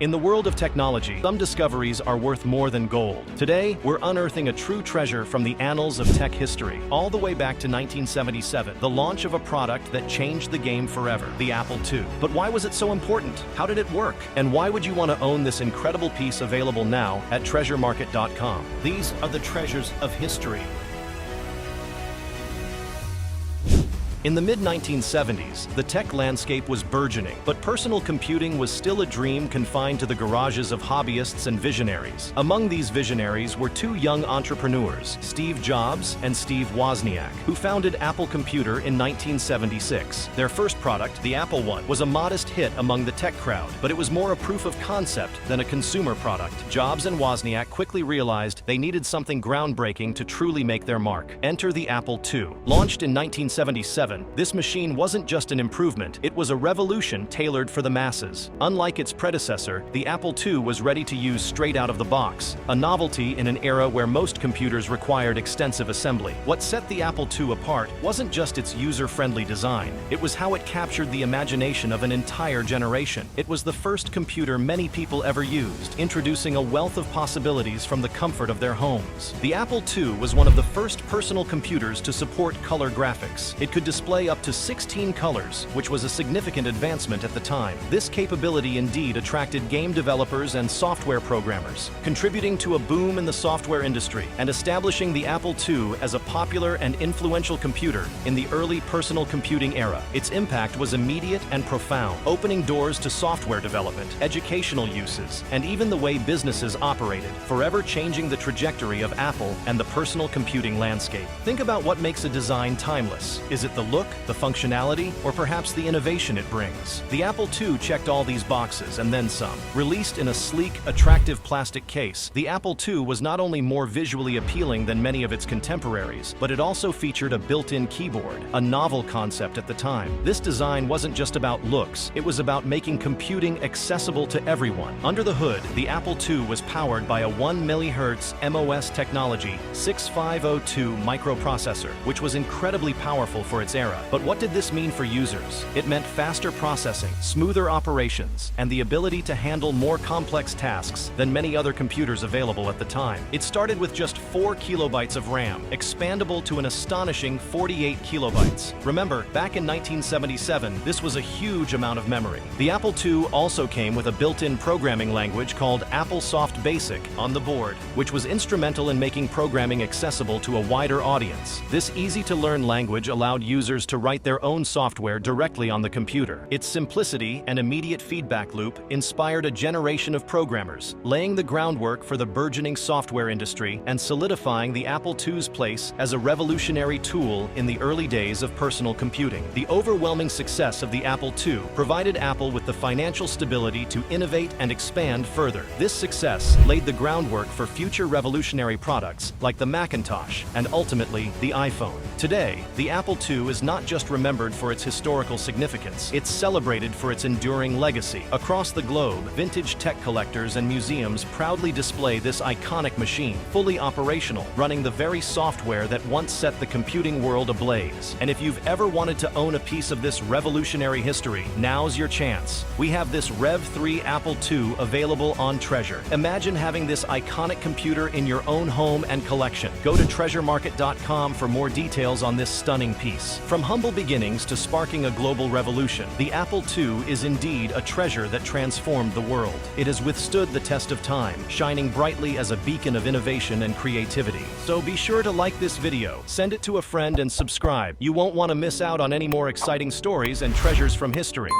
In the world of technology, some discoveries are worth more than gold. Today, we're unearthing a true treasure from the annals of tech history, all the way back to 1977, the launch of a product that changed the game forever, the Apple II. But why was it so important? How did it work? And why would you want to own this incredible piece available now at treasuremarket.com? These are the treasures of history. In the mid-1970s, the tech landscape was burgeoning, but personal computing was still a dream confined to the garages of hobbyists and visionaries. Among these visionaries were two young entrepreneurs, Steve Jobs and Steve Wozniak, who founded Apple Computer in 1976. Their first product, the Apple I, was a modest hit among the tech crowd, but it was more a proof of concept than a consumer product. Jobs and Wozniak quickly realized they needed something groundbreaking to truly make their mark. Enter the Apple II. Launched in 1977, this machine wasn't just an improvement, it was a revolution tailored for the masses. Unlike its predecessor, the Apple II was ready to use straight out of the box, a novelty in an era where most computers required extensive assembly. What set the Apple II apart wasn't just its user-friendly design, it was how it captured the imagination of an entire generation. It was the first computer many people ever used, introducing a wealth of possibilities from the comfort of their homes. The Apple II was one of the first personal computers to support color graphics. It could display up to 16 colors, which was a significant advancement at the time. This capability indeed attracted game developers and software programmers, contributing to a boom in the software industry and establishing the Apple II as a popular and influential computer in the early personal computing era. Its impact was immediate and profound, opening doors to software development, educational uses, and even the way businesses operated, forever changing the trajectory of Apple and the personal computing landscape. Think about what makes a design timeless. Is it the look, the functionality, or perhaps the innovation it brings? The Apple II checked all these boxes and then some. Released in a sleek, attractive plastic case, the Apple II was not only more visually appealing than many of its contemporaries, but it also featured a built-in keyboard, a novel concept at the time. This design wasn't just about looks, it was about making computing accessible to everyone. Under the hood, the Apple II was powered by a 1 MHz MOS technology 6502 microprocessor, which was incredibly powerful for its era. But what did this mean for users? It meant faster processing, smoother operations, and the ability to handle more complex tasks than many other computers available at the time. It started with just 4 kilobytes of RAM, expandable to an astonishing 48 kilobytes. Remember, back in 1977, this was a huge amount of memory. The Apple II also came with a built-in programming language called AppleSoft Basic on the board, which was instrumental in making programming accessible to a wider audience. This easy-to-learn language allowed users to write their own software directly on the computer. Its simplicity and immediate feedback loop inspired a generation of programmers, laying the groundwork for the burgeoning software industry and solidifying the Apple II's place as a revolutionary tool in the early days of personal computing. The overwhelming success of the Apple II provided Apple with the financial stability to innovate and expand further. This success laid the groundwork for future revolutionary products like the Macintosh and ultimately the iPhone. Today, the Apple II is not just remembered for its historical significance, it's celebrated for its enduring legacy. Across the globe, vintage tech collectors and museums proudly display this iconic machine, fully operational, running the very software that once set the computing world ablaze. And if you've ever wanted to own a piece of this revolutionary history, now's your chance. We have this Rev 3 Apple II available on Treasure. Imagine having this iconic computer in your own home and collection. Go to treasuremarket.com for more details on this stunning piece. From humble beginnings to sparking a global revolution, the Apple II is indeed a treasure that transformed the world. It has withstood the test of time, shining brightly as a beacon of innovation and creativity. So be sure to like this video, send it to a friend, and subscribe. You won't want to miss out on any more exciting stories and treasures from history.